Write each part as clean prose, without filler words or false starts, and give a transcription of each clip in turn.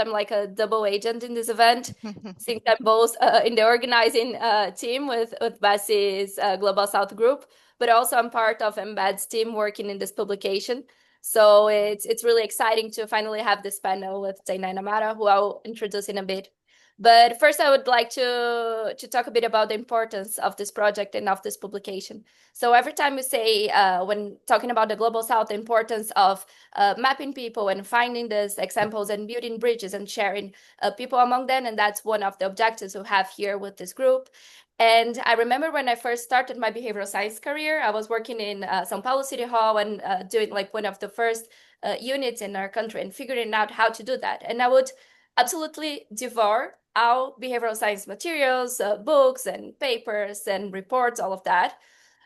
I'm like a double agent in this event, since I'm both in the organizing team with Bessy's Global South group, but also I'm part of eMBeD's team working in this publication. So it's really exciting to finally have this panel with Zeina and Amara, who I'll introduce in a bit. But first, I would like to talk a bit about the importance of this project and of this publication. So every time we say, when talking about the Global South, the importance of mapping people and finding these examples and building bridges and sharing people among them, and that's one of the objectives we have here with this group. And I remember when I first started my behavioral science career, I was working in São Paulo City Hall and doing like one of the first units in our country and figuring out how to do that. And I would absolutely devour our behavioral science materials, books and papers and reports, all of that.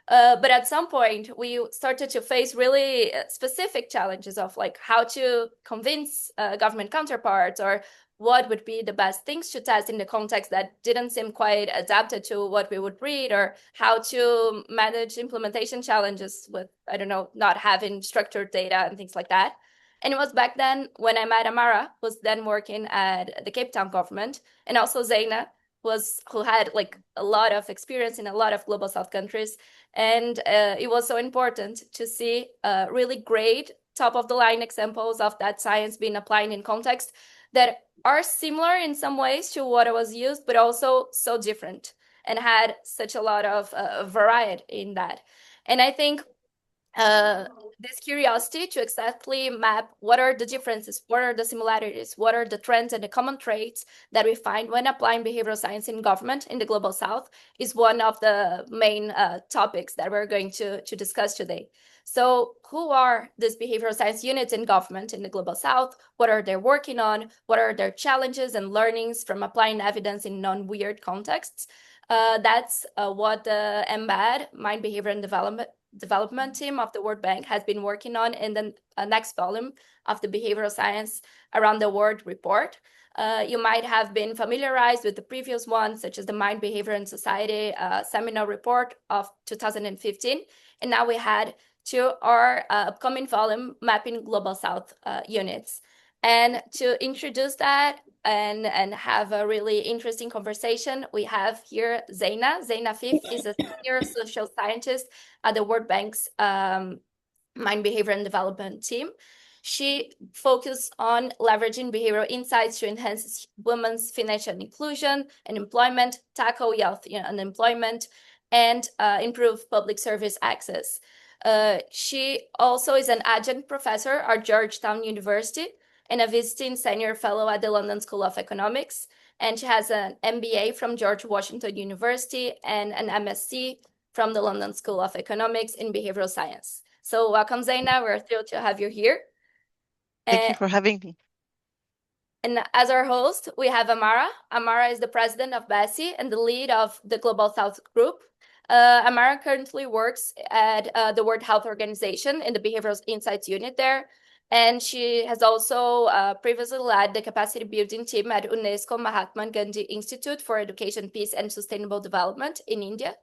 But at some point, we started to face really specific challenges of like how to convince government counterparts or what would be the best things to test in the context that didn't seem quite adapted to what we would read, or how to manage implementation challenges with, I don't know, not having structured data and things like that. And it was back then when I met Amara, who was then working at the Cape Town government, and also Zeina, who had like a lot of experience in a lot of global South countries. And it was so important to see really great top of the line examples of that science being applied in context that are similar in some ways to what was used, but also so different and had such a lot of variety in that. And I think uh, this curiosity to exactly map what are the differences, what are the similarities, what are the trends and the common traits that we find when applying behavioral science in government in the Global South is one of the main topics that we're going to discuss today. So who are these behavioral science units in government in the Global South? What are they working on? What are their challenges and learnings from applying evidence in non-weird contexts? That's what the eMBeD, Mind, Behavior, and Development team of the World Bank has been working on in the next volume of the Behavioral Science Around the World report. You might have been familiarized with the previous ones, such as the Mind, Behavior, and Society seminal report of 2015. And now we had to our upcoming volume, Mapping Global South units. And to introduce that and have a really interesting conversation, we have here Zeina. Zeina Afif is a senior social scientist at the World Bank's Mind, Behavior, and Development team. She focused on leveraging behavioral insights to enhance women's financial inclusion and employment, tackle youth unemployment, and improve public service access. She also is an adjunct professor at Georgetown University and a visiting senior fellow at the London School of Economics. And she has an MBA from George Washington University and an MSc from the London School of Economics in Behavioral Science. So welcome, Zeina. We're thrilled to have you here. Thank you And, for having me. and as our host, we have Amara. Amara is the president of Bescy and the lead of the Global South Group. Amara currently works at the World Health Organization in the Behavioral Insights Unit there. And she has also previously led the capacity building team at UNESCO Mahatma Gandhi Institute for Education, Peace, and Sustainable Development in India,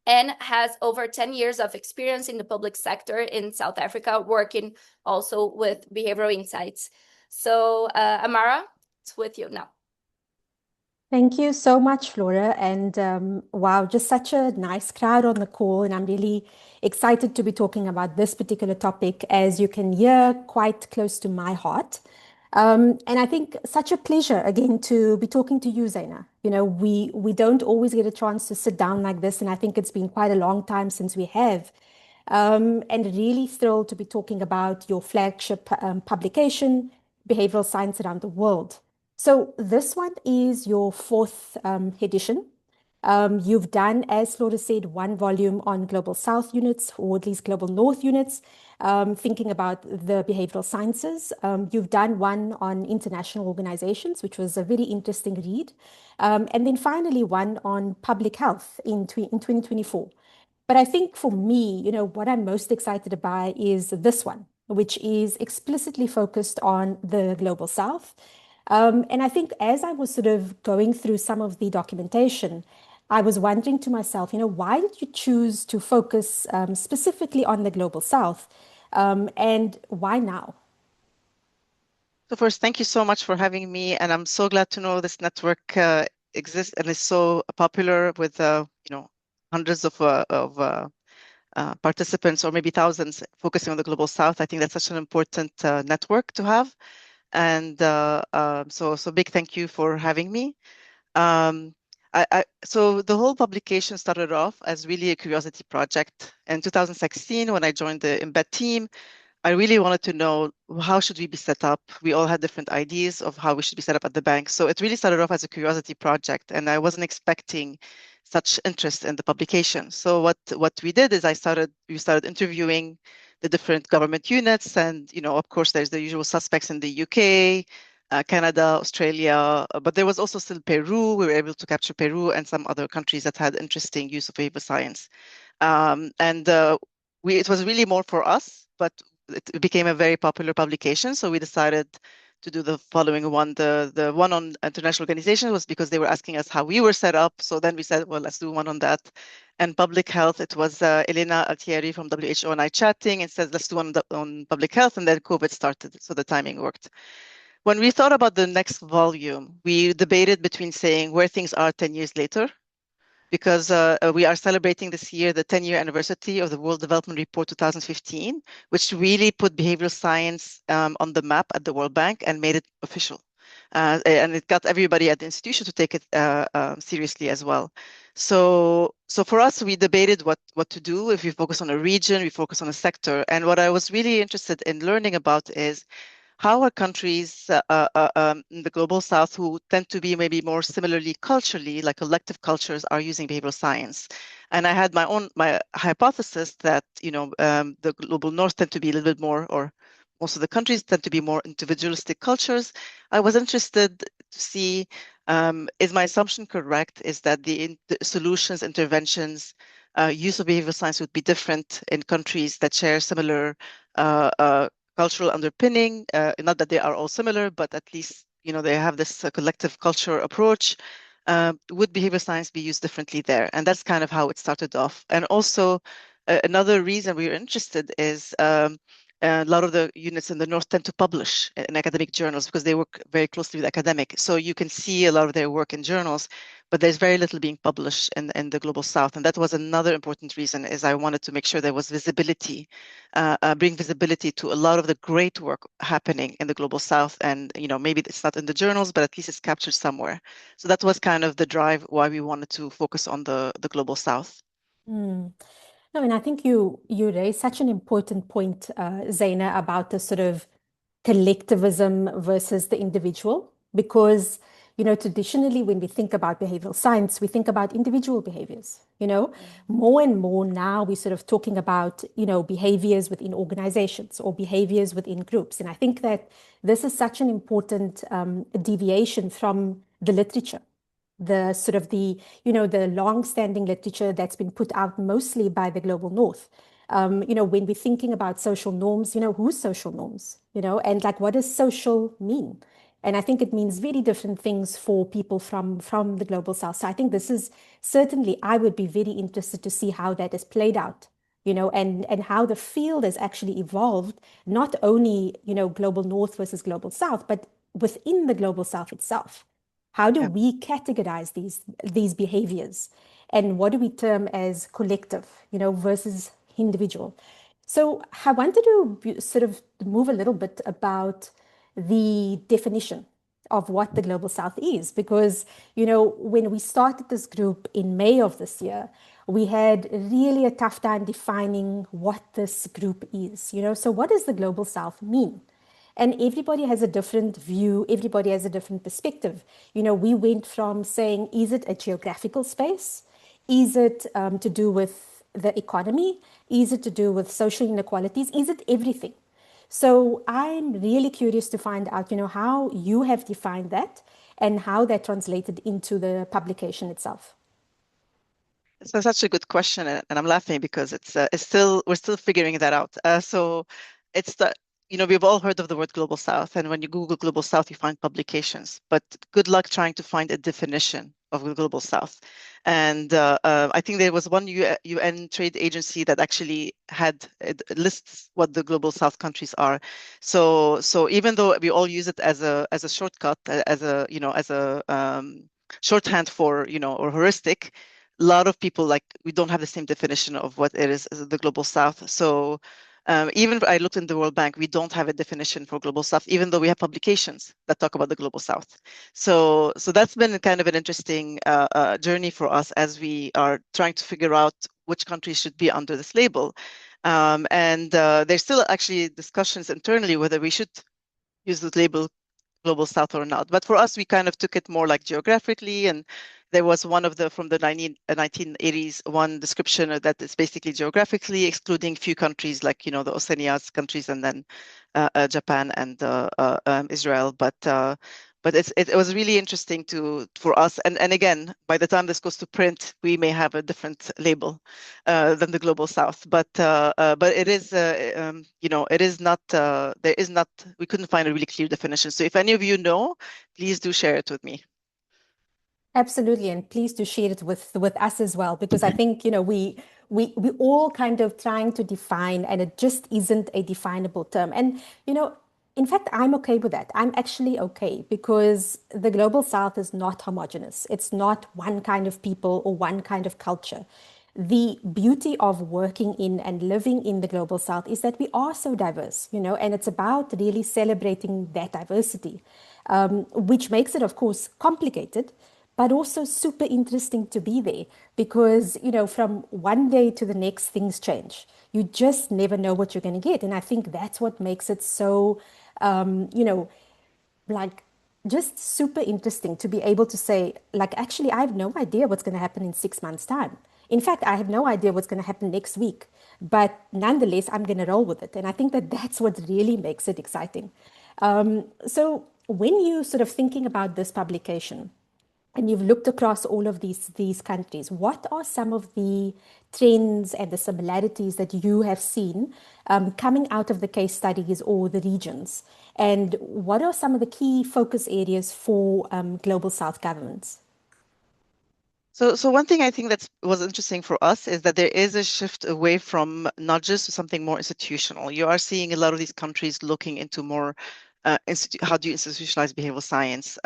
and has over 10 years of experience in the public sector in South Africa, working also with behavioral insights. So, Amara, it's with you now. Thank you so much, Flora. And wow, just such a nice crowd on the call. And I'm really excited to be talking about this particular topic, as you can hear, quite close to my heart. And I think such a pleasure again to be talking to you, Zaina. You know, we don't always get a chance to sit down like this, and I think it's been quite a long time since we have. And really thrilled to be talking about your flagship publication, Behavioral Science Around the World. So this one is your fourth edition. You've done, as Flora said, one volume on Global South units, or at least Global North units, thinking about the behavioral sciences. You've done one on international organizations, which was a very interesting read. And then finally one on public health in 2024. But I think for me, you know, what I'm most excited about is this one, which is explicitly focused on the Global South. And I think as I was sort of going through some of the documentation, I was wondering to myself, you know, why did you choose to focus specifically on the Global South? And why now? So first, thank you so much for having me, and I'm so glad to know this network exists and is so popular with hundreds of participants, or maybe thousands, focusing on the global south. I think that's such an important network to have, and so big thank you for having me. Um, so the whole publication started off as really a curiosity project. In 2016, when I joined the eMBeD team, I really wanted to know, how should we be set up? We all had different ideas of how we should be set up at the bank. So it really started off as a curiosity project, and I wasn't expecting such interest in the publication. So what we did is we started interviewing the different government units, and of course there's the usual suspects in the UK, Canada, Australia, but there was also still Peru. We were able to capture Peru and some other countries that had interesting use of behavioral science. And it was really more for us, but it became a very popular publication. So we decided to do the following one. The one on international organizations was because they were asking us how we were set up. So then we said, well, let's do one on that. And public health, it was Elena Altieri from WHO and I chatting and said, let's do one on public health. And then COVID started, so the timing worked. When we thought about the next volume, we debated between saying where things are 10 years later, because we are celebrating this year the 10-year anniversary of the World Development Report 2015, which really put behavioral science on the map at the World Bank and made it official. And it got everybody at the institution to take it seriously as well. So for us, we debated what to do. If we focus on a region, we focus on a sector. And what I was really interested in learning about is, how are countries in the global south, who tend to be maybe more similarly culturally, like collective cultures, are using behavioral science? And I had my hypothesis that the global north tend to be a little bit more, or most of the countries tend to be more individualistic cultures. I was interested to see, is my assumption correct? Is that the solutions, interventions, use of behavioral science would be different in countries that share similar cultural underpinning, not that they are all similar, but at least they have this collective culture approach. Would behavioral science be used differently there? And that's kind of how it started off. And also, another reason we were interested is a lot of the units in the north tend to publish in academic journals because they work very closely with academic. So you can see a lot of their work in journals, but there's very little being published in the global south. And that was another important reason, is I wanted to make sure there was visibility, bring visibility to a lot of the great work happening in the global south. And maybe it's not in the journals, but at least it's captured somewhere. So that was kind of the drive why we wanted to focus on the global south. Mm. No, and I think you raise such an important point, Zeina, about the sort of collectivism versus the individual, because traditionally when we think about behavioral science, we think about individual behaviors. More and more now we're sort of talking about behaviors within organizations or behaviors within groups, and I think that this is such an important deviation from the literature, the sort of the long-standing literature that's been put out mostly by the global north. When we're thinking about social norms, whose social norms, and like, what does social mean? And I think it means very different things for people from the global south. So I think this is certainly, I would be very interested to see how that is played out, and how the field has actually evolved, not only, global north versus global south, but within the global south itself. How do Yeah. we categorize these behaviors, and what do we term as collective, versus individual? So I wanted to sort of move a little bit about the definition of what the Global South is, because when we started this group in May of this year, we had really a tough time defining what this group is. So what does the Global South mean? And everybody has a different view, everybody has a different perspective. We went from saying, is it a geographical space? Is it to do with the economy? Is it to do with social inequalities? Is it everything? So I'm really curious to find out, how you have defined that and how that translated into the publication itself. So such a good question, and I'm laughing because we're still figuring that out. So it's the we've all heard of the word Global South, and when you Google Global South, you find publications. But good luck trying to find a definition of the global south. And I think there was one UN trade agency that actually had lists what the global south countries are. So even though we all use it as a shortcut, as a shorthand for or heuristic, a lot of people, like, we don't have the same definition of what it is as the global south. So even I looked in the World Bank, we don't have a definition for global south, even though we have publications that talk about the global south. So that's been kind of an interesting journey for us as we are trying to figure out which countries should be under this label. And there's still actually discussions internally whether we should use the label global south or not. But for us, we kind of took it more like geographically, and there was one of the from the 1980s one description that is basically geographically excluding few countries like the Oceania's countries, and then Japan and Israel. But it was really interesting for us, and again, by the time this goes to print, we may have a different label than the global south. But it is it is not there is not we couldn't find a really clear definition. So if any of you know, please do share it with me. Absolutely, and please do share it with us as well, because I think we all kind of trying to define, and it just isn't a definable term. And in fact, I'm okay with that. I'm actually okay because the global south is not homogenous. It's not one kind of people or one kind of culture. The beauty of working in and living in the global south is that we are so diverse, and it's about really celebrating that diversity, which makes it, of course, complicated, but also super interesting to be there because, from one day to the next, things change. You just never know what you're going to get. And I think that's what makes it so, like, just super interesting to be able to say, like, actually, I have no idea what's going to happen in 6 months' time. In fact, I have no idea what's going to happen next week. But nonetheless, I'm going to roll with it. And I think that that's what really makes it exciting. So when you sort of thinking about this publication, and you've looked across all of these countries, what are some of the trends and the similarities that you have seen coming out of the case studies or the regions? And what are some of the key focus areas for Global South governments? So one thing I think that was interesting for us is that there is a shift away from nudges to something more institutional. You are seeing a lot of these countries looking into more how do you institutionalize behavioral science?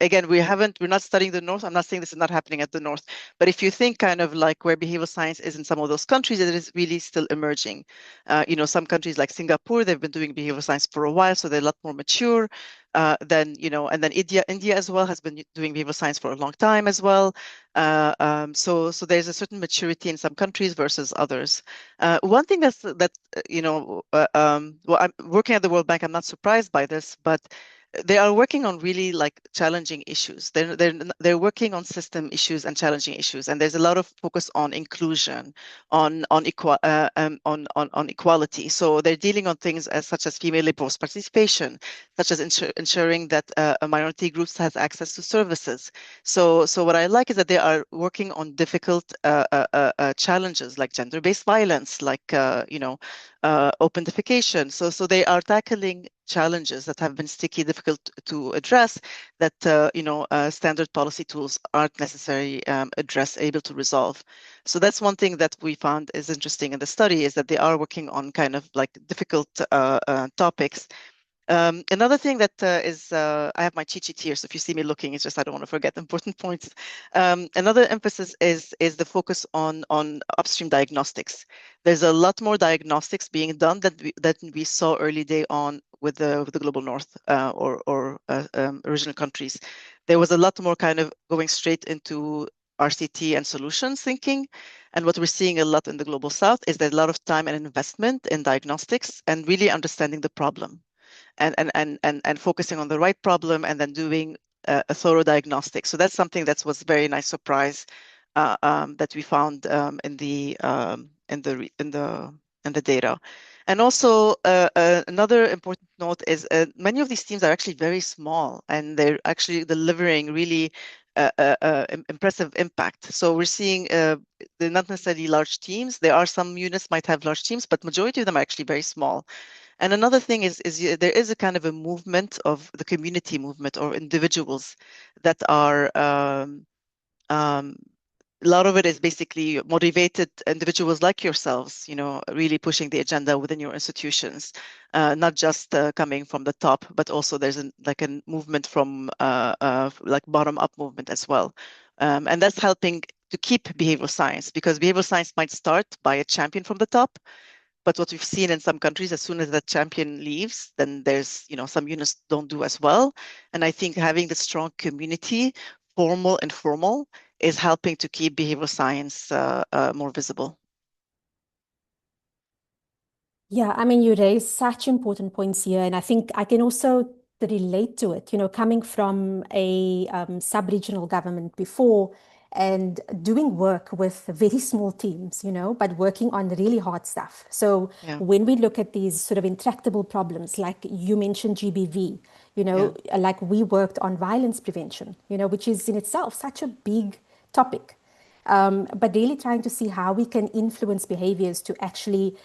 Again, we're not studying the North. I'm not saying this is not happening at the North, but if you think kind of like where behavioral science is in some of those countries, it is really still emerging. Some countries like Singapore, they've been doing behavioral science for a while, so they're a lot more mature. Then and then India as well has been doing behavioral science for a long time as well. So there's a certain maturity in some countries versus others. One thing well, I'm working at the World Bank. I'm not surprised by this, but they are working on really like challenging issues. They're working on system issues and challenging issues, and there's a lot of focus on inclusion, on equality. So they're dealing on things such as female labor force participation, such as ensuring that minority groups has access to services. So what I like is that they are working on difficult challenges like gender-based violence, like open defecation. So they are tackling challenges that have been sticky, difficult to address, that standard policy tools aren't necessarily able to resolve. So that's one thing that we found is interesting in the study, is that they are working on kind of like difficult topics. Another thing that I have my cheat sheet here, so if you see me looking, it's just I don't want to forget important points. Another emphasis is the focus on upstream diagnostics. There's a lot more diagnostics being done that we saw early day on with the global North or original countries. There was a lot more kind of going straight into RCT and solutions thinking. And what we're seeing a lot in the global South is there's a lot of time and investment in diagnostics and really understanding the problem. And focusing on the right problem and then doing a thorough diagnostic. So that's something that was a very nice surprise that we found in the data. And also another important note is many of these teams are actually very small, and they're actually delivering really impressive impact. So we're seeing they're not necessarily large teams. There are some units might have large teams, but majority of them are actually very small. And another thing is there is a kind of a movement of the community movement or individuals that are a lot of it is basically motivated individuals like yourselves, really pushing the agenda within your institutions, not just coming from the top, but also there's like a movement from like bottom-up movement as well. And that's helping to keep behavioral science, because behavioral science might start by a champion from the top, but what we've seen in some countries, as soon as that champion leaves, then there's, some units don't do as well. And I think having the strong community, formal and informal, is helping to keep behavioral science more visible. Yeah, I mean, you raise such important points here, and I think I can also relate to it. Coming from a sub-regional government before and doing work with very small teams, but working on really hard stuff. So Yeah. when we look at these sort of intractable problems, like you mentioned GBV, like we worked on violence prevention, which is in itself such a big topic. But really trying to see how we can influence behaviors to actually,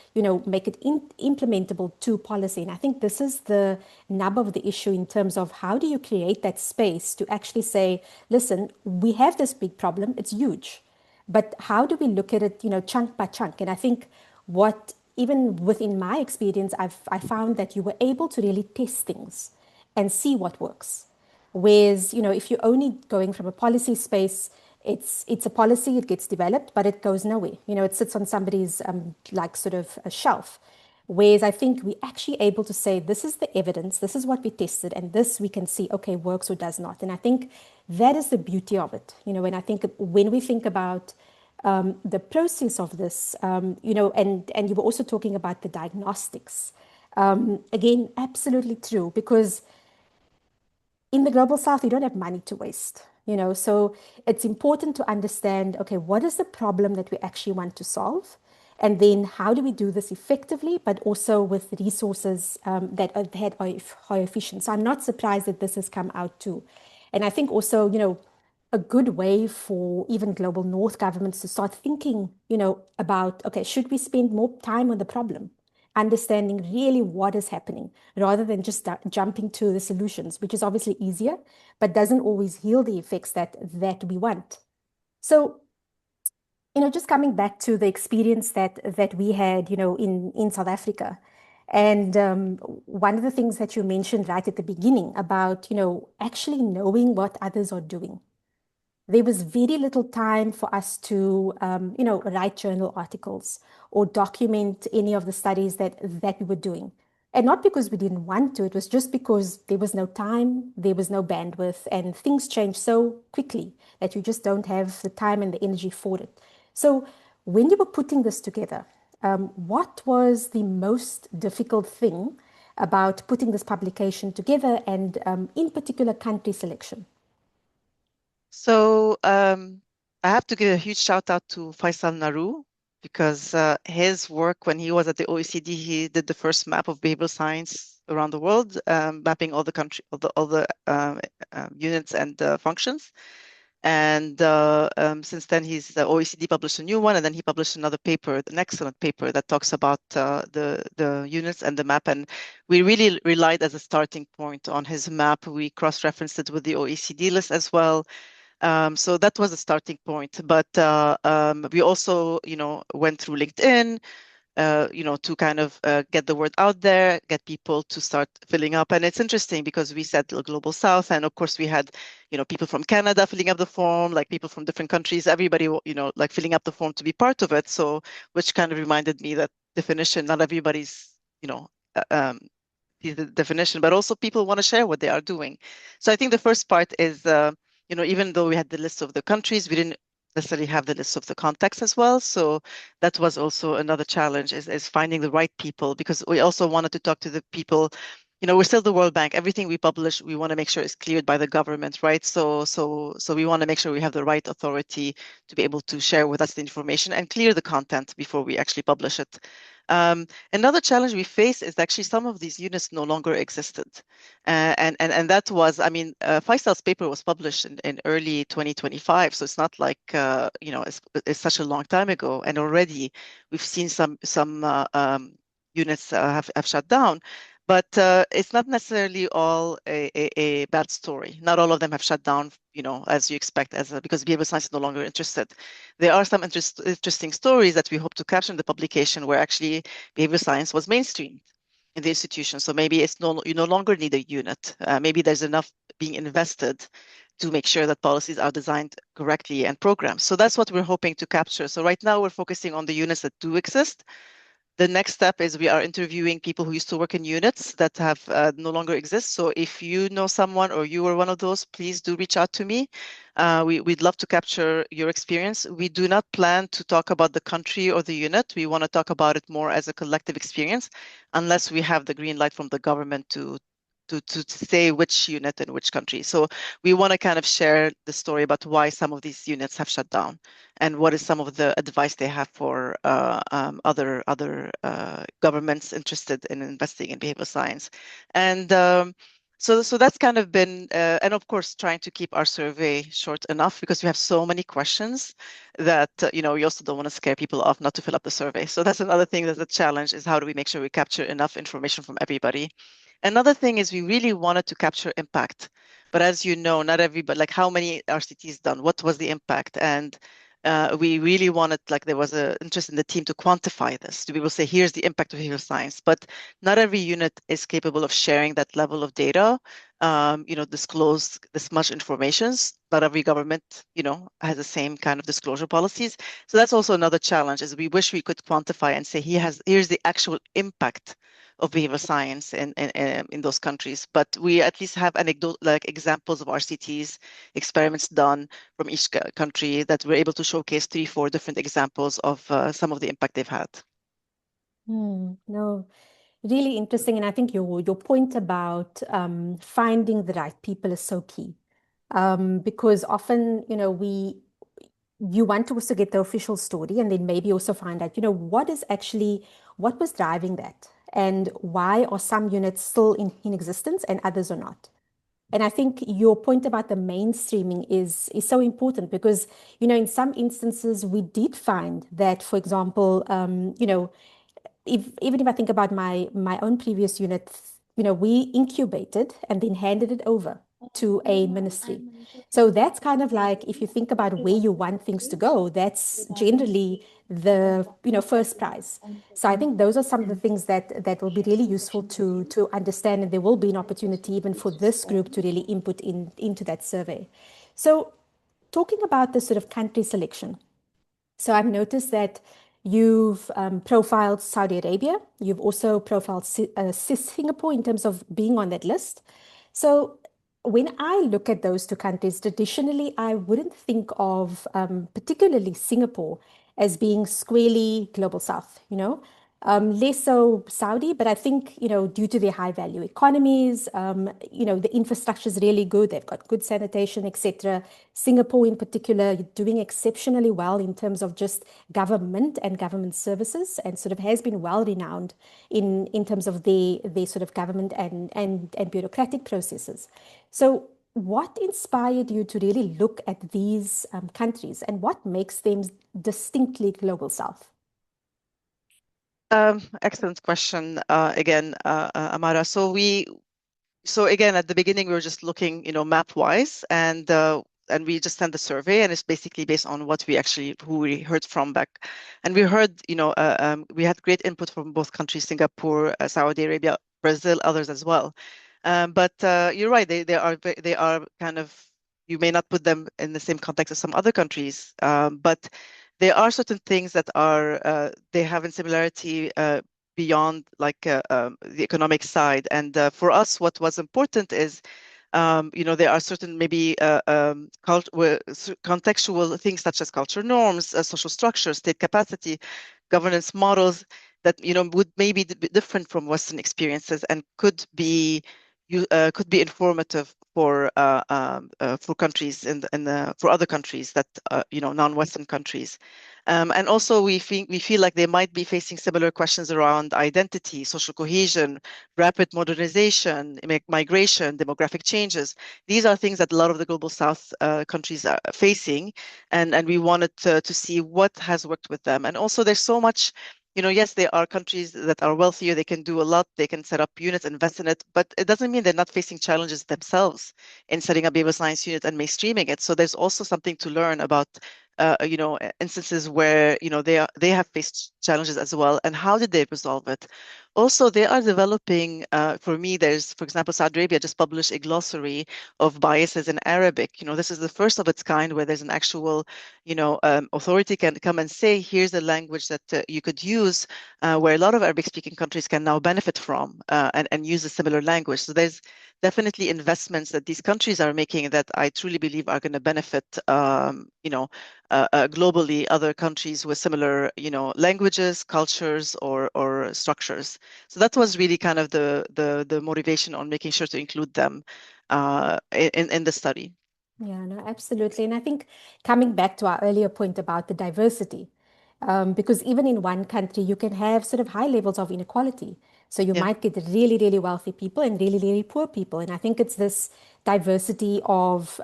make it implementable to policy. And I think this is the nub of the issue in terms of how do you create that space to actually say, listen, we have this big problem, it's huge. But how do we look at it, chunk by chunk? And I think what, even within my experience, I found that you were able to really test things and see what works. Whereas, if you're only going from a policy space, it's a policy, it gets developed, but it goes nowhere. It sits on somebody's like sort of a shelf. Whereas I think we're actually able to say, this is the evidence, this is what we tested, and this we can see, okay, works or does not. And I think that is the beauty of it. And I think when we think about the process of this, and you were also talking about the diagnostics. Again, absolutely true, because in the global south, you don't have money to waste, so it's important to understand, okay, what is the problem that we actually want to solve? And then how do we do this effectively, but also with resources that are efficient? So I'm not surprised that this has come out too. And I think also, a good way for even global north governments to start thinking, about, okay, should we spend more time on the problem? Understanding really what is happening rather than just jumping to the solutions, which is obviously easier, but doesn't always heal the effects that we want. So, just coming back to the experience that we had, in South Africa. And one of the things that you mentioned right at the beginning about, actually knowing what others are doing. There was very little time for us to, write journal articles or document any of the studies that we were doing. And not because we didn't want to, it was just because there was no time, there was no bandwidth, and things change so quickly that you just don't have the time and the energy for it. So when you were putting this together, what was the most difficult thing about putting this publication together and in particular country selection? So I have to give a huge shout out to Faisal Naru, because his work when he was at the OECD, he did the first map of behavioral science around the world, mapping all the country, all the units and functions. And since then, the OECD published a new one, and then he published another paper, an excellent paper that talks about the units and the map. And we really relied as a starting point on his map. We cross-referenced it with the OECD list as well. So that was a starting point. But we also, went through LinkedIn, to kind of get the word out there, get people to start filling up. And it's interesting because we said the Global South, and of course we had, people from Canada filling up the form, like people from different countries, everybody, like filling up the form to be part of it. So, which kind of reminded me that definition, not everybody's, the definition, but also people want to share what they are doing. So I think the first part is, even though we had the list of the countries, we didn't necessarily have the list of the contacts as well. So that was also another challenge, is finding the right people, because we also wanted to talk to the people. We're still the World Bank. Everything we publish, we want to make sure is cleared by the government, right? So we want to make sure we have the right authority to be able to share with us the information and clear the content before we actually publish it. Another challenge we face is actually some of these units no longer existed. And that was, Faisal's paper was published in early 2025. So it's not like, it's such a long time ago. And already we've seen some units have shut down. But it's not necessarily all a bad story. Not all of them have shut down, as you expect, because behavioral science is no longer interested. There are some interesting stories that we hope to capture in the publication where actually behavioral science was mainstreamed in the institution. So maybe you no longer need a unit. Maybe there's enough being invested to make sure that policies are designed correctly and programmed. So that's what we're hoping to capture. So right now we're focusing on the units that do exist. The next step is we are interviewing people who used to work in units that have no longer exist. So if you know someone or you were one of those, please do reach out to me. We'd love to capture your experience. We do not plan to talk about the country or the unit. We want to talk about it more as a collective experience, unless we have the green light from the government to say which unit in which country. So we want to kind of share the story about why some of these units have shut down and what is some of the advice they have for other governments interested in investing in behavioral science. And so that's kind of been, and of course, trying to keep our survey short enough because we have so many questions that, we also don't want to scare people off not to fill up the survey. So that's another thing that's a challenge, is how do we make sure we capture enough information from everybody? Another thing is we really wanted to capture impact. But as you know, not everybody, like how many RCTs done? What was the impact? And we really wanted, like there was an interest in the team to quantify this, to be able to say, here's the impact of behavioral science. But not every unit is capable of sharing that level of data, disclose this much information. Not every government, has the same kind of disclosure policies. So that's also another challenge, is we wish we could quantify and say, here's the actual impact of behavioral science in those countries. But we at least have like examples of RCTs, experiments done from each country that we're able to showcase 3-4 different examples of some of the impact they've had. No, really interesting. And I think your point about finding the right people is so key. Because often, you want to also get the official story and then maybe also find out, what was driving that and why are some units still in existence and others are not. And I think your point about the mainstreaming is so important because, in some instances we did find that, for example, even if I think about my own previous unit, we incubated and then handed it over to a ministry. So that's kind of like, if you think about where you want things to go, that's generally the first prize. So I think those are some of the things that will be really useful to understand, and there will be an opportunity even for this group to really input into that survey. So talking about the sort of country selection. So I've noticed that you've profiled Saudi Arabia. You've also profiled Singapore in terms of being on that list. So when I look at those two countries, traditionally, I wouldn't think of particularly Singapore as being squarely global south, less so Saudi, but I think, due to their high value economies, the infrastructure is really good. They've got good sanitation, etc. Singapore in particular, doing exceptionally well in terms of just government and government services, and sort of has been well renowned in terms of their sort of government and bureaucratic processes. So what inspired you to really look at these countries, and what makes them distinctly global south? Excellent question again, Amara. So again, at the beginning, we were just looking, map-wise, and we just sent the survey, and it's basically based on who we heard from back. And we heard, we had great input from both countries, Singapore, Saudi Arabia, Brazil, others as well. But you're right, they are kind of, you may not put them in the same context as some other countries, but there are certain things that they have in similarity beyond the economic side. And for us, what was important is, there are certain maybe contextual things such as culture norms, social structures, state capacity, governance models that would maybe be different from Western experiences and could be informative for countries for other countries that non-Western countries. And also we feel like they might be facing similar questions around identity, social cohesion, rapid modernization, migration, demographic changes. These are things that a lot of the global South countries are facing, and we wanted to see what has worked with them. And also there's so much yes, there are countries that are wealthier, they can do a lot, they can set up units, invest in it, but it doesn't mean they're not facing challenges themselves in setting up behavioral science units and mainstreaming it. So there's also something to learn about, instances where, they have faced challenges as well, and how did they resolve it? Also, they are developing, for me, there's, for example, Saudi Arabia just published a glossary of biases in Arabic. This is the first of its kind where there's an actual authority can come and say, here's a language that you could use, where a lot of Arabic-speaking countries can now benefit from, and use a similar language. So there's definitely investments that these countries are making that I truly believe are going to benefit, globally, other countries with similar, languages, cultures, or structures. So that was really kind of the motivation on making sure to include them in the study. Yeah, no, absolutely. And I think coming back to our earlier point about the diversity, because even in one country, you can have sort of high levels of inequality. So you Yeah. might get really, really wealthy people and really, really poor people. And I think it's this diversity of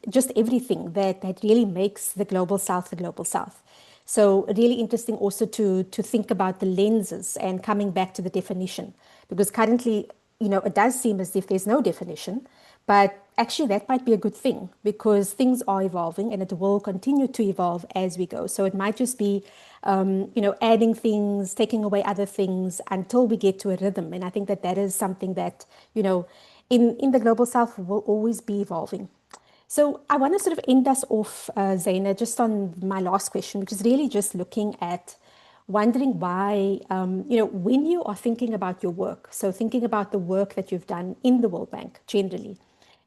just everything that really makes the global south the global south. So really interesting also to think about the lenses and coming back to the definition, because currently, it does seem as if there's no definition, but actually that might be a good thing because things are evolving and it will continue to evolve as we go. So it might just be, adding things, taking away other things until we get to a rhythm. And I think that is something that, in the global south will always be evolving. So I want to sort of end us off, Zeina, just on my last question, which is really just looking at wondering why, when you are thinking about your work, so thinking about the work that you've done in the World Bank generally,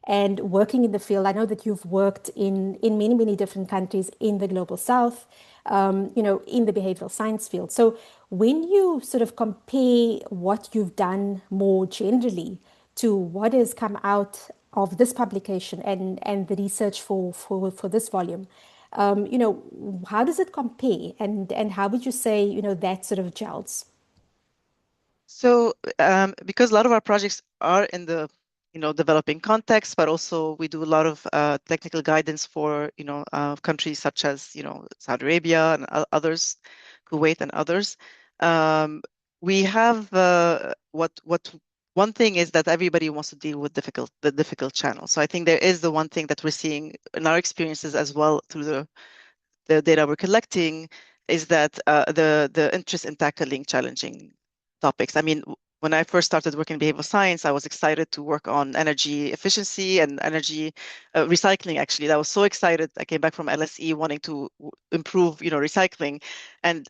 and working in the field. I know that you've worked in many, many different countries in the global south, in the behavioral science field. So when you sort of compare what you've done more generally to what has come out of this publication and the research for this volume, how does it compare and how would you say, that sort of gels? So, because a lot of our projects are in the, developing context, but also we do a lot of technical guidance for, countries such as, Saudi Arabia and others, Kuwait and others. We have what one thing is that everybody wants to deal with the difficult channel. So I think there is the one thing that we're seeing in our experiences as well through the data we're collecting is that the interest in tackling challenging topics. I mean, when I first started working in behavioral science, I was excited to work on energy efficiency and energy recycling. Actually, I was so excited. I came back from LSE wanting to improve, recycling, and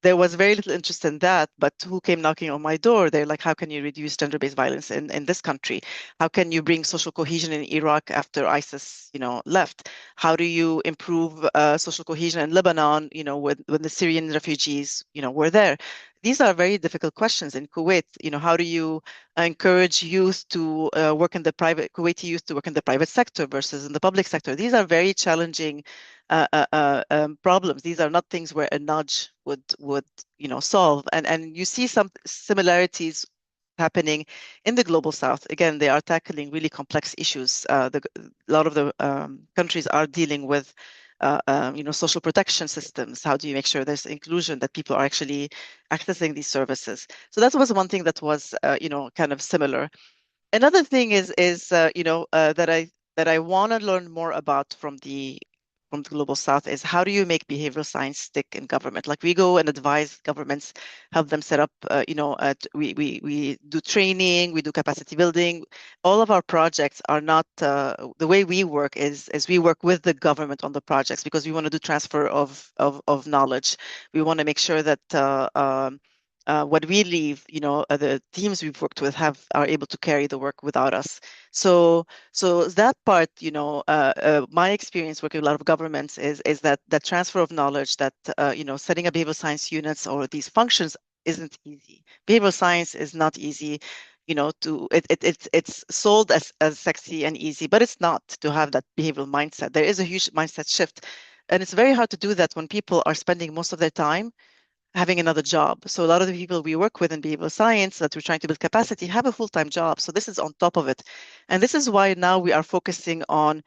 there was very little interest in that. But who came knocking on my door? They're like, "How can you reduce gender-based violence in this country? How can you bring social cohesion in Iraq after ISIS, left? How do you improve social cohesion in Lebanon, when the Syrian refugees, were there?" These are very difficult questions in Kuwait. How do you encourage youth to work in the Kuwaiti youth to work in the private sector versus in the public sector? These are very challenging problems. These are not things where a nudge would solve. And you see some similarities happening in the global south. Again, they are tackling really complex issues. A lot of the countries are dealing with social protection systems. How do you make sure there's inclusion, that people are actually accessing these services? So that was one thing that was, kind of similar. Another thing is that I want to learn more about from the global south is how do you make behavioral science stick in government? Like we go and advise governments, help them set up, we do training, we do capacity building. All of our projects are not, the way we work is we work with the government on the projects because we want to do transfer of knowledge. We want to make sure that what we leave, the teams we've worked with are able to carry the work without us. So that part, my experience working with a lot of governments is that transfer of knowledge, that setting up behavioral science units or these functions isn't easy. Behavioral science is not easy. It's sold as sexy and easy, but it's not to have that behavioral mindset. There is a huge mindset shift, and it's very hard to do that when people are spending most of their time having another job. So a lot of the people we work with in behavioral science that we're trying to build capacity have a full-time job. So this is on top of it. And this is why now we are focusing on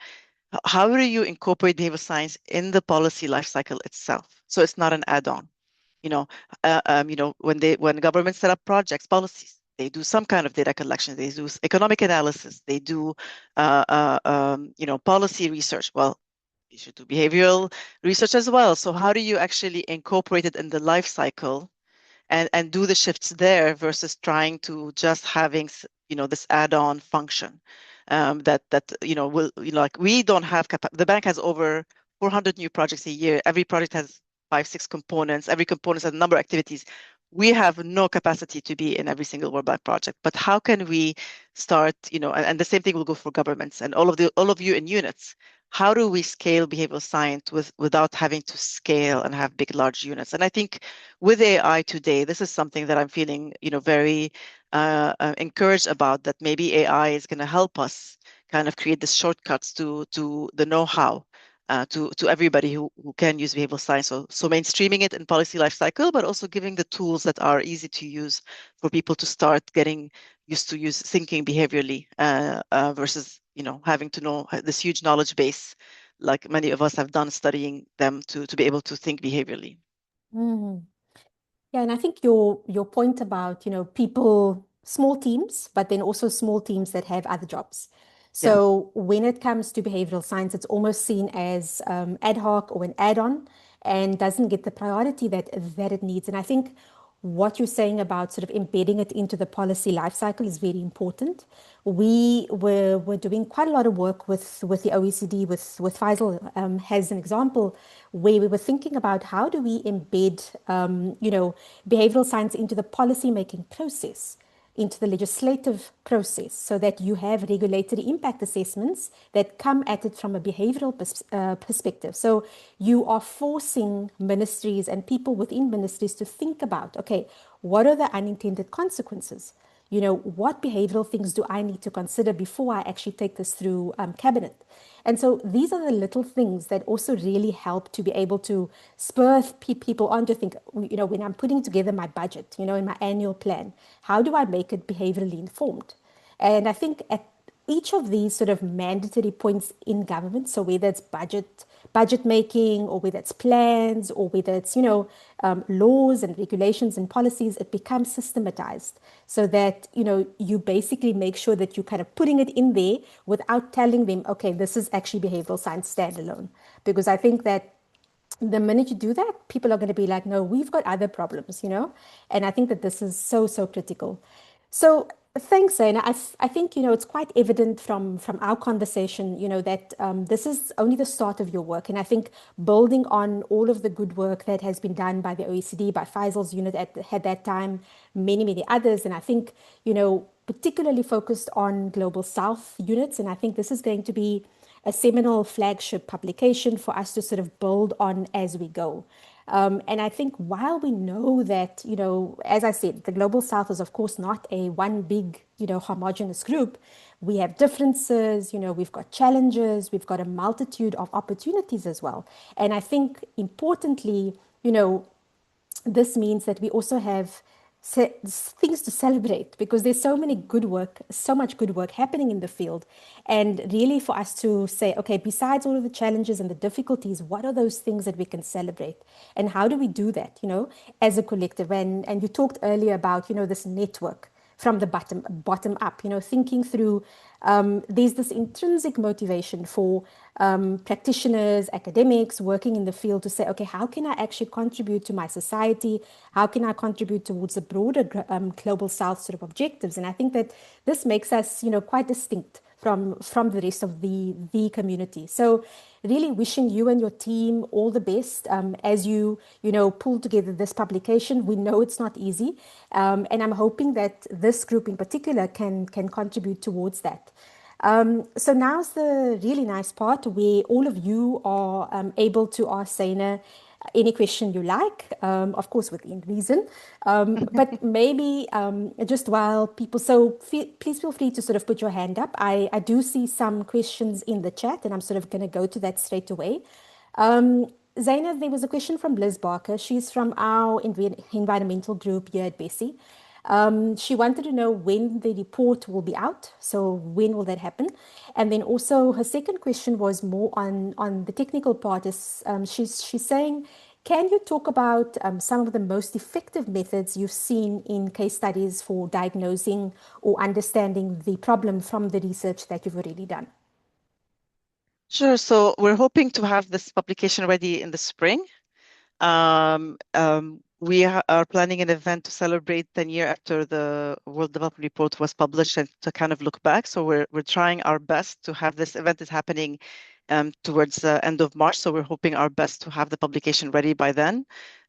how do you incorporate behavioral science in the policy life cycle itself? So it's not an add-on. When governments set up projects, policies, they do some kind of data collection. They do economic analysis. They do, policy research. Well, you should do behavioral research as well. So how do you actually incorporate it in the life cycle and do the shifts there versus trying to just having this add-on function that will like we don't have the bank has over 400 new projects a year. Every project has 5-6 components. Every component has a number of activities. We have no capacity to be in every single World Bank project, but how can we start, and the same thing will go for governments and all of you in units. How do we scale behavioral science without having to scale and have big, large units? And I think with AI today, this is something that I'm feeling, very encouraged about, that maybe AI is going to help us kind of create the shortcuts to the know-how to everybody who can use behavioral science. So mainstreaming it in policy life cycle, but also giving the tools that are easy to use for people to start getting used to thinking behaviorally versus having to know this huge knowledge base, like many of us have done studying them to be able to think behaviorally. Mm. Yeah, and I think your point about, people, small teams, but then also small teams that have other jobs. Yeah. So when it comes to behavioral science, it's almost seen as ad hoc or an add-on and doesn't get the priority that it needs. And I think what you're saying about sort of embedding it into the policy life cycle is very important. We were doing quite a lot of work with the OECD, with Faisal as an example, where we were thinking about how do we embed, behavioral science into the policy making process, into the legislative process, so that you have regulatory impact assessments that come at it from a behavioral perspective. So you are forcing ministries and people within ministries to think about, okay, what are the unintended consequences? What behavioral things do I need to consider before I actually take this through cabinet? And so these are the little things that also really help to be able to spur people on to think, when I'm putting together my budget, in my annual plan, how do I make it behaviorally informed? And I think at each of these sort of mandatory points in government, so whether it's budget making, or whether it's plans, or whether it's laws and regulations and policies, it becomes systematized, so that you basically make sure that you're kind of putting it in there without telling them, okay, this is actually behavioral science standalone. Because I think that the minute you do that, people are going to be like, no, we've got other problems. And I think that this is so, so critical. So thanks, Zaina. I think, it's quite evident from our conversation, that this is only the start of your work. And I think building on all of the good work that has been done by the OECD, by Faisal's unit at that time, many, many others. And I think, particularly focused on Global South units. And I think this is going to be a seminal flagship publication for us to sort of build on as we go. And I think while we know that, as I said, the Global South is, of course, not a one big, homogenous group. We have differences, we've got challenges, we've got a multitude of opportunities as well. And I think importantly, this means that we also have things to celebrate, because there's so much good work happening in the field. And really for us to say, okay, besides all of the challenges and the difficulties, what are those things that we can celebrate? And how do we do that, as a collective? And you talked earlier about, this network from the bottom up, thinking through, there's this intrinsic motivation for practitioners, academics working in the field to say, okay, how can I actually contribute to my society? How can I contribute towards the broader Global South sort of objectives? And I think that this makes us, quite distinct from the rest of the community. So really wishing you and your team all the best as you pull together this publication. We know it's not easy, and I'm hoping that this group in particular can contribute towards that. So now's the really nice part where all of you are able to ask Zaina any question you like, of course within reason, but maybe just while people, so please feel free to sort of put your hand up. I do see some questions in the chat, and I'm sort of going to go to that straight away. Zaina, there was a question from Liz Barker. She's from our environmental group here at Bescy. She wanted to know when the report will be out. So when will that happen? And then also her second question was more on the technical part. Is she's saying, Can you talk about some of the most effective methods you've seen in case studies for diagnosing or understanding the problem from the research that you've already done? Sure. So we're hoping to have this publication ready in the spring. We are planning an event to celebrate 10 years after the World Development Report was published and to kind of look back. So we're trying our best to have this event is happening towards the end of March. So we're hoping our best to have the publication ready by then.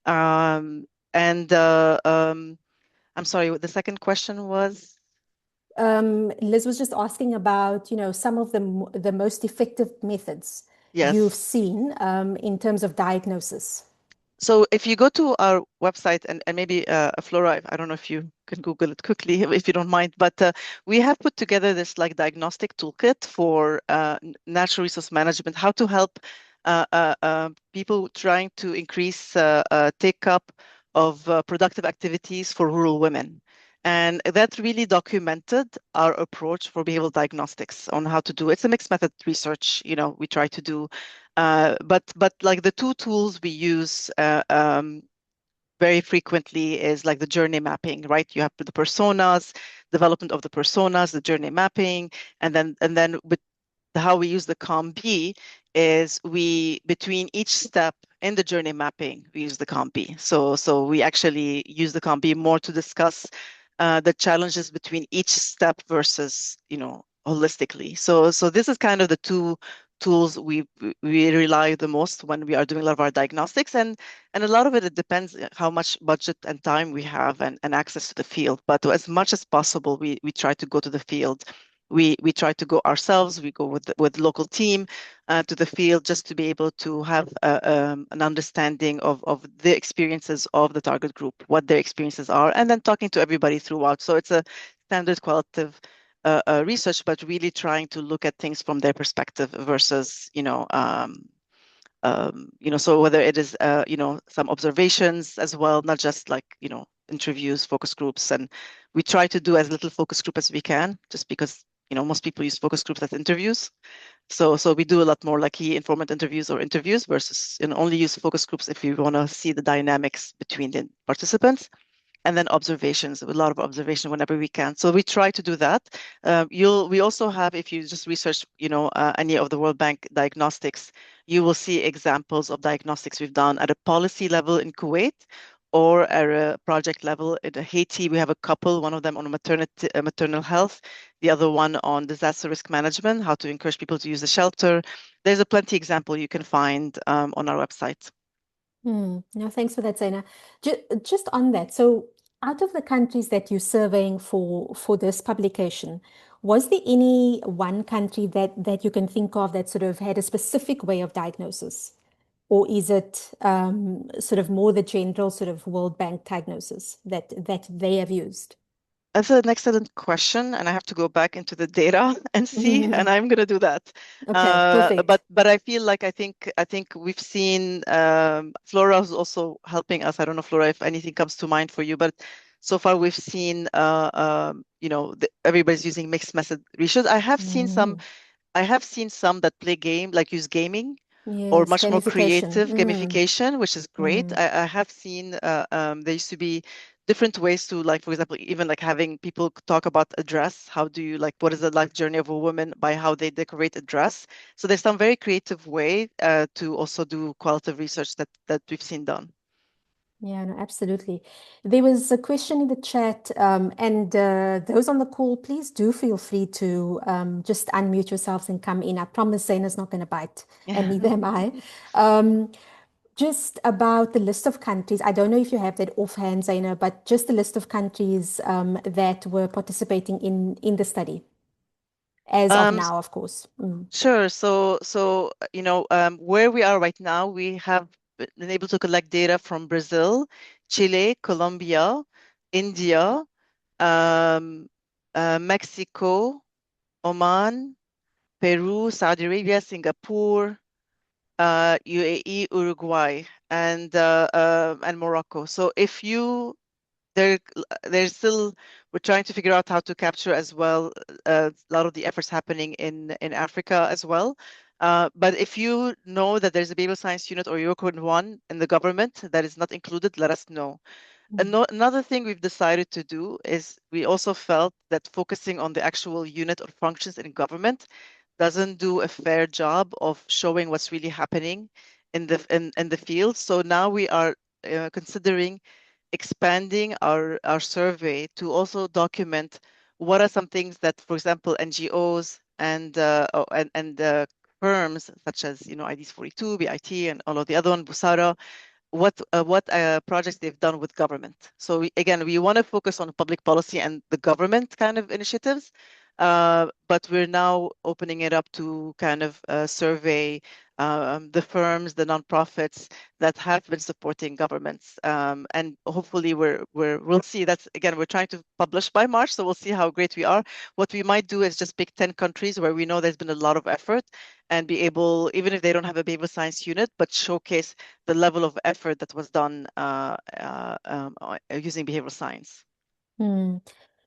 And I'm sorry, the second question was? Liz was just asking about, some of the most effective methods you've Yes. seen in terms of diagnosis. So if you go to our website and maybe Flora, I don't know if you can Google it quickly if you don't mind, but we have put together this like diagnostic toolkit for natural resource management, how to help people trying to increase take up of productive activities for rural women. And that really documented our approach for behavioral diagnostics on how to do it. It's a mixed method research, we try to do. But like the two tools we use very frequently is like the journey mapping, right? You have the personas, development of the personas, the journey mapping, and then with how we use the COM-B is we between each step in the journey mapping we use the COM-B. So we actually use the COM-B more to discuss the challenges between each step versus holistically. So this is kind of the two tools we rely the most when we are doing a lot of our diagnostics, and a lot of it depends how much budget and time we have and access to the field. But as much as possible, we try to go to the field. We try to go ourselves. We go with local team to the field just to be able to have an understanding of the experiences of the target group, what their experiences are, and then talking to everybody throughout. So it's a standard qualitative research, but really trying to look at things from their perspective versus, so whether it is, some observations as well, not just like, interviews, focus groups, and we try to do as little focus group as we can, just because, most people use focus groups as interviews. So we do a lot more like key informant interviews or interviews versus, only use focus groups if you want to see the dynamics between the participants. And then observations, a lot of observation whenever we can. So we try to do that. We also have, if you just research, any of the World Bank diagnostics, you will see examples of diagnostics we've done at a policy level in Kuwait or at a project level in Haiti. We have a couple, one of them on maternal health, the other one on disaster risk management, how to encourage people to use the shelter. There's a plenty example you can find on our website. No, thanks for that, Zeina. Just on that, so out of the countries that you're surveying for this publication, was there any one country that you can think of that sort of had a specific way of diagnosis? Or is it sort of more the general sort of World Bank diagnosis that they have used? That's an excellent question, and I have to go back into the data and see, and I'm going to do that. Okay, perfect. But I feel like I think we've seen Flora is also helping us. I don't know, Flora, if anything comes to mind for you, but so far we've seen everybody's using mixed method research. I have seen some that play game, like use gaming or Yes, much more gamification. creative gamification, which is great. I have seen there used to be different ways to, like, for example, even like having people talk about a dress. How do you like, what is the life journey of a woman by how they decorate a dress? So there's some very creative way to also do qualitative research that we've seen done. Yeah, no, absolutely. There was a question in the chat, and those on the call, please do feel free to just unmute yourselves and come in. I promise Zaina's not going to bite, and neither am I. Just about the list of countries. I don't know if you have that offhand, Zaina, but just the list of countries that were participating in the study, as of Um, now, of course. Sure. So where we are right now, we have been able to collect data from Brazil, Chile, Colombia, India, um, Mexico, Oman, Peru, Saudi Arabia, Singapore, UAE, Uruguay, and Morocco. So if you there there's still, we're trying to figure out how to capture as well a lot of the efforts happening in Africa as well. But if you know that there's a behavioral science unit or you work in one in the government that is not included, let us know. Another thing we've decided to do is we also felt that focusing on the actual unit or functions in government doesn't do a fair job of showing what's really happening in the field. So now we are considering expanding our survey to also document what are some things that, for example, NGOs and firms such as IDs 42, BIT, and all of the other one, Busara, what projects they've done with government. So we want to focus on public policy and the government kind of initiatives, but we're now opening it up to kind of survey the firms, the nonprofits that have been supporting governments, and hopefully we'll see. That's again, we're trying to publish by March, so we'll see how great we are. What we might do is just pick 10 countries where we know there's been a lot of effort, and be able, even if they don't have a behavioral science unit, but showcase the level of effort that was done using behavioral science.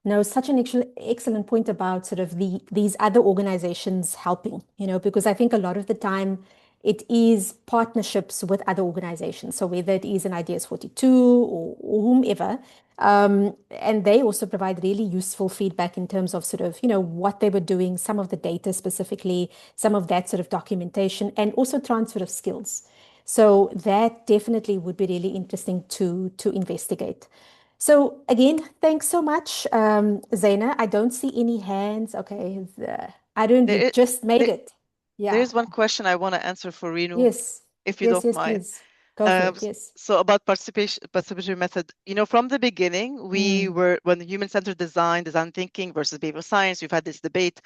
No, such an excellent point about sort of these other organizations helping, because I think a lot of the time it is partnerships with other organizations. So whether it is an Ideas 42 or whomever, and they also provide really useful feedback in terms of sort of, what they were doing, some of the data specifically, some of that sort of documentation, and also transfer of skills. So that definitely would be really interesting to investigate. So again, thanks so much, Zeina. I don't see any hands. Okay, Arun, you There, just made there, it. there Yeah. is one question I want to answer for Renu, Yes. if you Yes, don't yes, mind. please. Go for it. S- Yes. So about participatory method, from the beginning, we Mm, were, when the human-centered design thinking versus behavioral science, we've had this debate,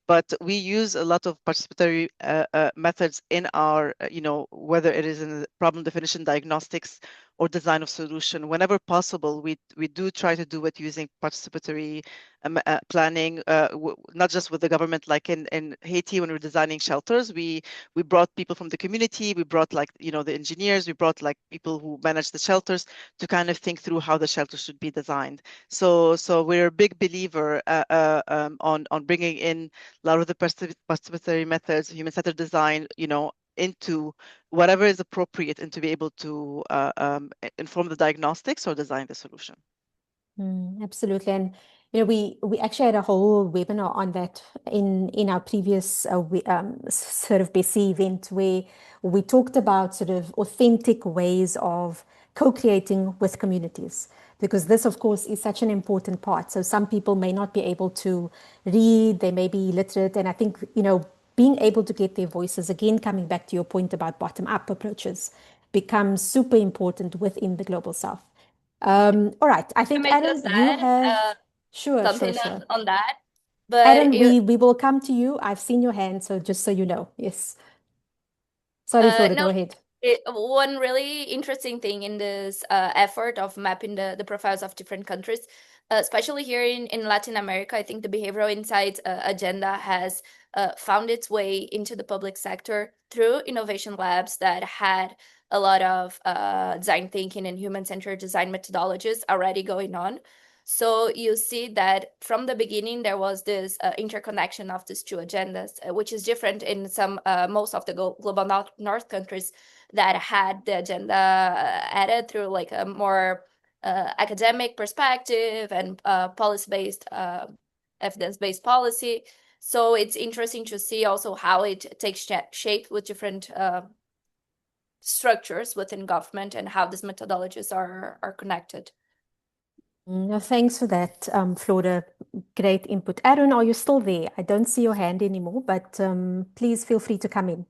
but we use a lot of participatory methods in our, whether it is in the problem definition, diagnostics, or design of solution. Whenever possible, we do try to do it using participatory planning, not just with the government, like in Haiti, when we're designing shelters, we brought people from the community, we brought the engineers, we brought people who manage the shelters to kind of think through how the shelter should be designed. So we're a big believer on bringing in a lot of the participatory methods, human-centered design, into whatever is appropriate, and to be able to inform the diagnostics or design the solution. absolutely. And we actually had a whole webinar on that in our previous sort of Bescy event, where we talked about sort of authentic ways of co-creating with communities, because this, of course, is such an important part. So some people may not be able to read, they may be illiterate, and I think being able to get their voices, again, coming back to your point about bottom-up approaches, becomes super important within the Global South. All right. I I think, may Aaron, just you add have. Sure, sure, something sure. on that. But Aaron, we will come to you. I've seen your hand, so just so you know. Yes. Sorry, Flora, No, go ahead. one really interesting thing in this effort of mapping the profiles of different countries, especially here in Latin America, I think the behavioral insights agenda has found its way into the public sector through innovation labs that had a lot of design thinking and human-centered design methodologies already going on. So you see that from the beginning there was this interconnection of these two agendas, which is different in some most of the global north countries that had the agenda added through like a more academic perspective and policy-based, evidence-based policy. So it's interesting to see also how it takes shape with different structures within government and how these methodologies are connected. No, thanks for that, Flora. Great input. Aaron, are you still there? I don't see your hand anymore, but please feel free to come in.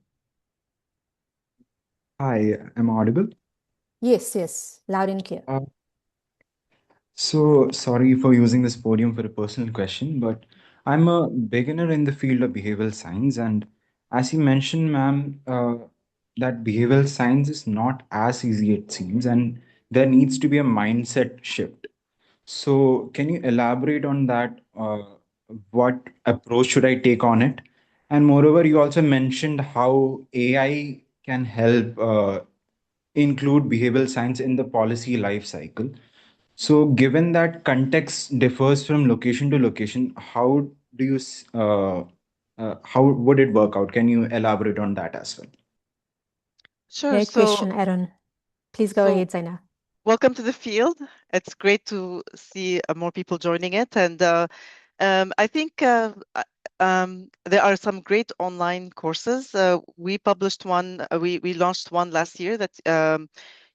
Hi, am I audible? Yes, yes, loud and clear. So sorry for using this podium for a personal question, but I'm a beginner in the field of behavioral science, and as you mentioned, ma'am, that behavioral science is not as easy it seems, and there needs to be a mindset shift. So can you elaborate on that? What approach should I take on it? And moreover, you also mentioned how AI can help include behavioral science in the policy life cycle. So, given that context differs from location to location, how do you how would it work out? Can you elaborate on that as well? Sure. Great question, Aaron. Please go ahead, Zeina. Welcome to the field. It's great to see more people joining it. And I think there are some great online courses. We published one, we launched one last year that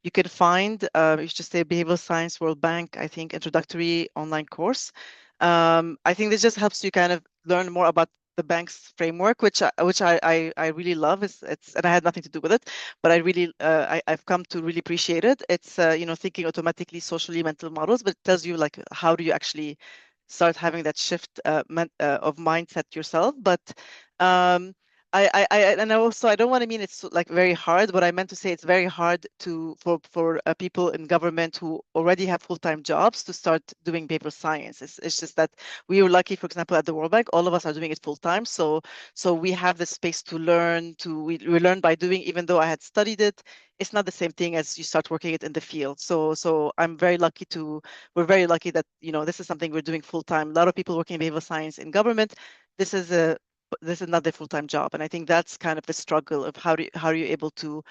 you can find. You should say Behavioral Science World Bank, I think, introductory online course. I think this just helps you kind of learn more about the bank's framework, which I really love. It's and I had nothing to do with it, but I really I've come to really appreciate it. It's thinking automatically socially mental models, but it tells you like how do you actually start having that shift of mindset yourself. But and also I don't want to mean it's like very hard, but I meant to say it's very hard for people in government who already have full-time jobs to start doing behavioral science. It's just that we were lucky, for example, at the World Bank, all of us are doing it full-time. So we have the space to learn, we learn by doing, even though I had studied it. It's not the same thing as you start working it in the field. So we're very lucky that, this is something we're doing full-time. A lot of people working in behavioral science in government, this is not their full-time job. And I think that's kind of the struggle of how are you able to,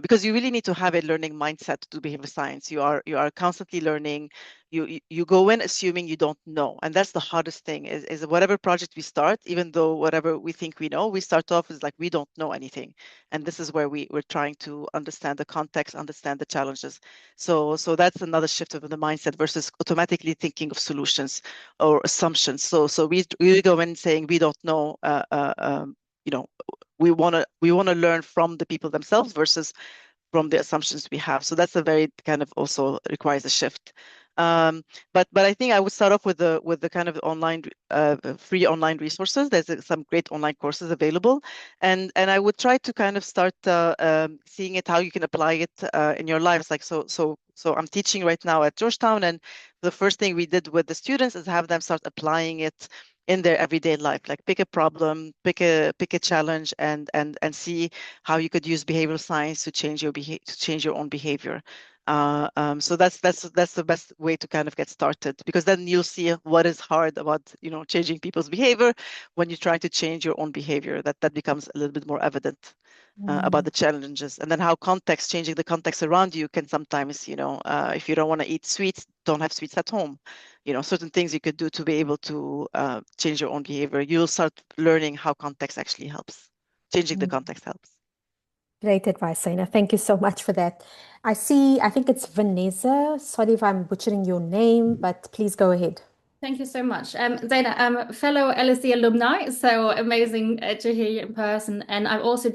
because you really need to have a learning mindset to do behavioral science. You are constantly learning. You go in assuming you don't know. And that's the hardest thing is whatever project we start, even though whatever we think we know, we start off as like, we don't know anything. And this is where we're trying to understand the context, understand the challenges. So that's another shift of the mindset versus automatically thinking of solutions or assumptions. So we go in saying we don't know. We want to learn from the people themselves versus from the assumptions we have. So that's a very kind of also requires a shift. But I think I would start off with the kind of online free online resources. There's some great online courses available, and I would try to kind of start seeing it how you can apply it in your lives. Like so I'm teaching right now at Georgetown, and the first thing we did with the students is have them start applying it in their everyday life. Like pick a problem, pick a challenge, and see how you could use behavioral science to change your own behavior. So that's the best way to kind of get started, because then you'll see what is hard about changing people's behavior when you're trying to change your own behavior. That becomes a little bit more evident about the challenges, and then how changing the context around you can sometimes if you don't want to eat sweets, don't have sweets at home. Certain things you could do to be able to change your own behavior. You'll start learning how context actually helps. Changing the context helps. Great advice, Zeina. Thank you so much for that. I think it's Vanessa. Sorry if I'm butchering your name, but please go ahead. Thank you so much. Zeina, fellow LSE alumni, so amazing to hear you in person. And I'll also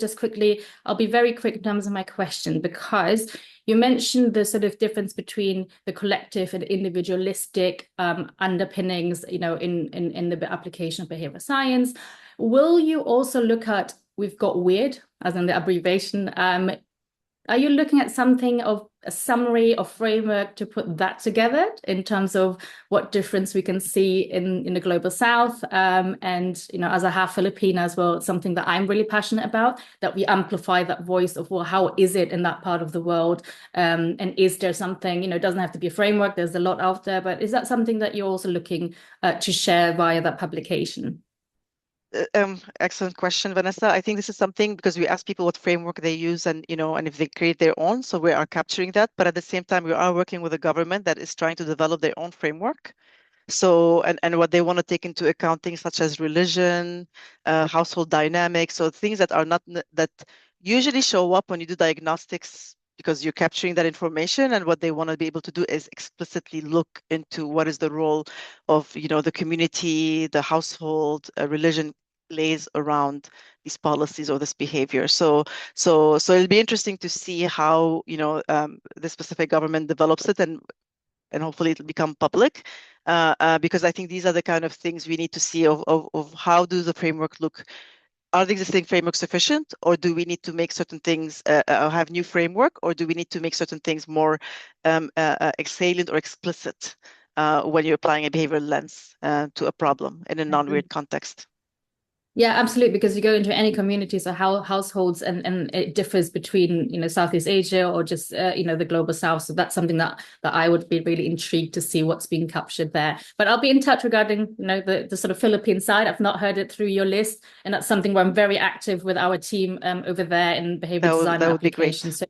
I'll be very quick in terms of my question, because you mentioned the sort of difference between the collective and individualistic underpinnings, in the application of behavioral science. Will you also look at, we've got WEIRD, as in the abbreviation, are you looking at something of a summary or framework to put that together in terms of what difference we can see in the global South? And, as a half Filipina as well, it's something that I'm really passionate about, that we amplify that voice of, well, how is it in that part of the world? And is there something, it doesn't have to be a framework, there's a lot out there, but is that something that you're also looking to share via that publication? Excellent question, Vanessa. I think this is something, because we ask people what framework they use and if they create their own. So we are capturing that, but at the same time, we are working with a government that is trying to develop their own framework. So and what they want to take into account, things such as religion, household dynamics, so things that are not that usually show up when you do diagnostics, because you're capturing that information. And what they want to be able to do is explicitly look into what is the role of the community, the household, religion plays around these policies or this behavior. So it'll be interesting to see how the specific government develops it, and hopefully it'll become public, because I think these are the kind of things we need to see of how do the framework look. Are the existing frameworks sufficient, or do we need to make certain things, have new framework, or do we need to make certain things more salient or explicit when you're applying a behavioral lens to a problem in a non-WEIRD context? Yeah, absolutely. Because you go into any community, so how households and it differs between, Southeast Asia or just the global South. So that's something that I would be really intrigued to see what's being captured there. But I'll be in touch regarding, the sort of Philippine side. I've not heard it through your list, and that's something where I'm very active with our team over there in behavior design That and would be great. application. So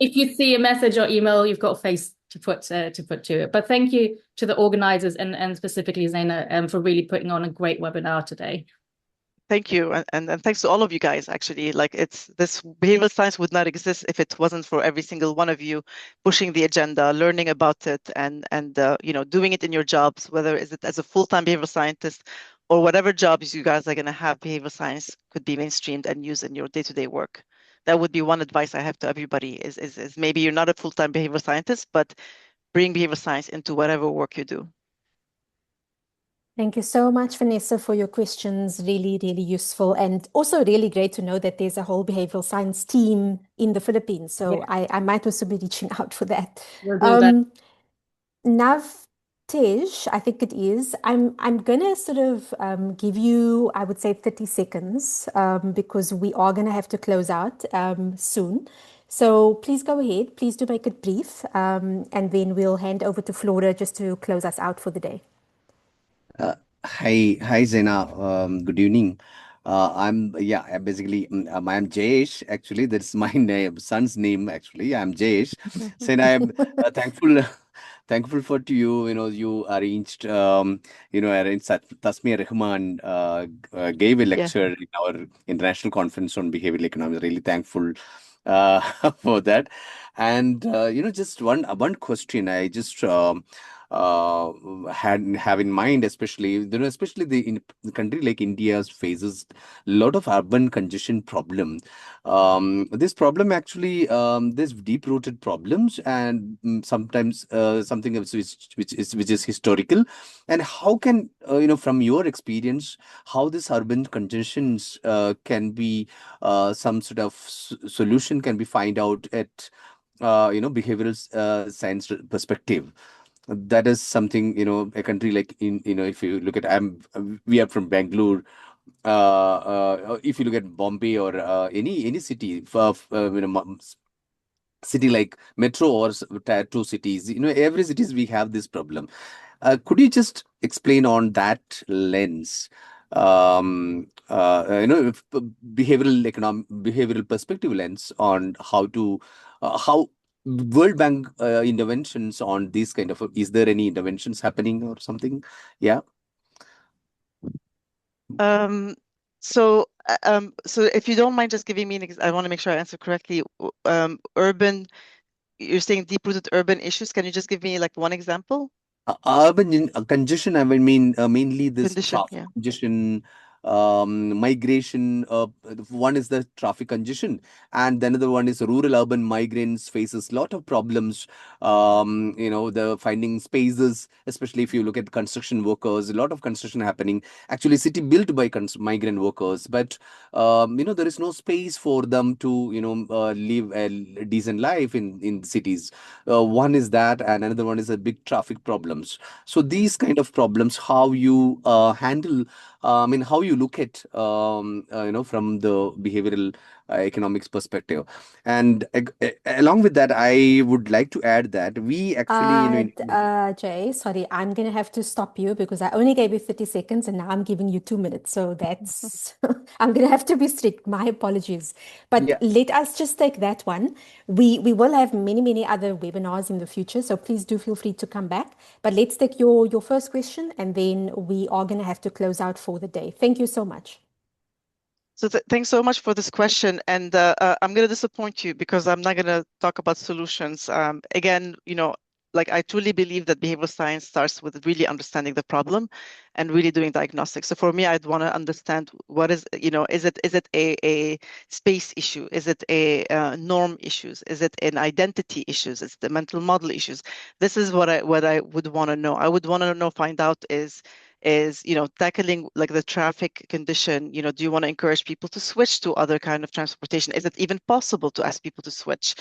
if you see a message or email, you've got a face to put to it. But thank you to the organizers and specifically Zeina for really putting on a great webinar today. Thank you, and thanks to all of you guys. Actually, like this behavioral science would not exist if it wasn't for every single one of you pushing the agenda, learning about it, and doing it in your jobs, whether is it as a full-time behavioral scientist or whatever jobs you guys are going to have. Behavioral science could be mainstreamed and used in your day-to-day work. That would be one advice I have to everybody: is maybe you're not a full-time behavioral scientist, but bring behavioral science into whatever work you do. Thank you so much, Vanessa, for your questions. Really, really useful. And also really great to know that there's a whole behavioral science team in the Philippines. So Yeah. I might also be reaching out for that. We'll do that. Navtej, I think it is. I'm gonna sort of give you, I would say, 30 seconds because we are gonna have to close out soon. So please go ahead. Please do make it brief, and then we'll hand over to Flora just to close us out for the day. Hi, Zeina. Good evening. Basically, I'm Jayesh. Actually, that's my son's name. Actually, I'm Jayesh. Zeina, I'm thankful, thankful for to you. You arranged, arranged Tasmia Rahman gave a Yeah. lecture in our international conference on behavioral economics. Really thankful for that. And just one question. I just have in mind, especially especially in the country like India faces a lot of urban congestion problem. This problem actually there's deep rooted problems, and sometimes something which is historical. And how can from your experience, how this urban congestions can be some sort of solution can be find out at behavioral science perspective. That is something, a country like if you look at, we are from Bangalore. If you look at Bombay or any city, city like metro or tier 2 cities, every cities we have this problem. Could you just explain on that lens, if behavioral perspective lens on how World Bank interventions on these kind of, is there any interventions happening or something? Yeah. So if you don't mind just giving me I want to make sure I answer correctly. Urban, you're saying deep-rooted urban issues. Can you just give me like one example? Urban congestion, I mean, mainly this Condition, traffic yeah. congestion, migration. One is the traffic congestion, and the another one is rural urban migrants faces lot of problems. The finding spaces, especially if you look at construction workers, a lot of construction happening. Actually, city built by migrant workers, but there is no space for them to live a decent life in cities. One is that, and another one is a big traffic problems. So these kind of problems, how you handle, how you look at, from the behavioral economics perspective. And along with that, I would like to add that we actually, Jay, sorry, I'm going to have to stop you because I only gave you 30 seconds and now I'm giving you 2 minutes. So that's, I'm going to have to be strict. My apologies. But Yeah. let us just take that one. We will have many, many other webinars in the future. So please do feel free to come back. But let's take your first question and then we are going to have to close out for the day. Thank you so much. So thanks so much for this question. And I'm going to disappoint you because I'm not going to talk about solutions. Again, like I truly believe that behavioral science starts with really understanding the problem and really doing diagnostics. So for me, I'd want to understand what is it a space issue? Is it a norm issues? Is it an identity issues? Is it the mental model issues? This is what I would want to know. I would want to find out is tackling like the traffic condition. Do you want to encourage people to switch to other kind of transportation? Is it even possible to ask people to switch?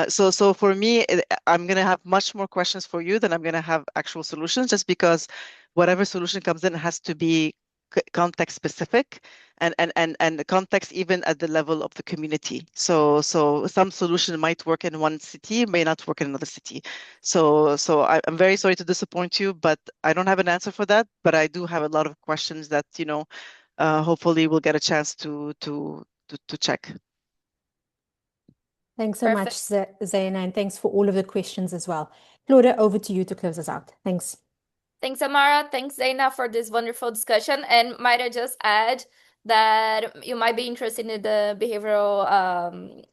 So for me, I'm going to have much more questions for you than I'm going to have actual solutions, just because whatever solution comes in has to be context specific, and the context even at the level of the community. So some solution might work in one city, may not work in another city. So I'm very sorry to disappoint you, but I don't have an answer for that. But I do have a lot of questions that, you know, hopefully we'll get a chance to check. Thanks so much, Perfect. Zeina, and thanks for all of the questions as well. Flora, over to you to close us out. Thanks. Thanks, Amara. Thanks, Zeina, for this wonderful discussion. And might I just add that you might be interested in the behavioral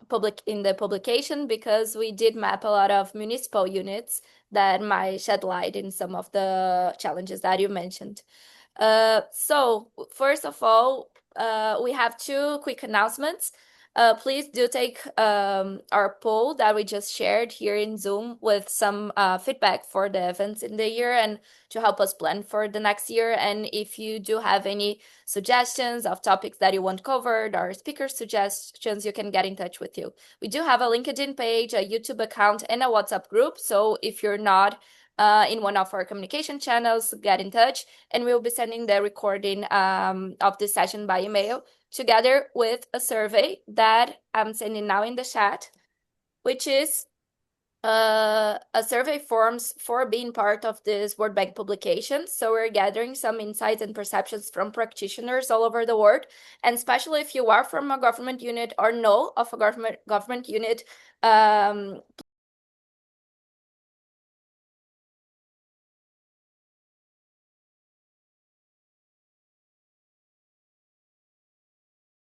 publication, because we did map a lot of municipal units that might shed light in some of the challenges that you mentioned. So first of all, we have two quick announcements. Please do take our poll that we just shared here in Zoom with some feedback for the events in the year and to help us plan for the next year. And if you do have any suggestions of topics that you want covered or speaker suggestions, you can get in touch with you. We do have a LinkedIn page, a YouTube account, and a WhatsApp group. So if you're not in one of our communication channels, get in touch, and we'll be sending the recording of this session by email, together with a survey that I'm sending now in the chat, which is a survey forms for being part of this World Bank publication. So we're gathering some insights and perceptions from practitioners all over the world, and especially if you are from a government unit or know of a government unit,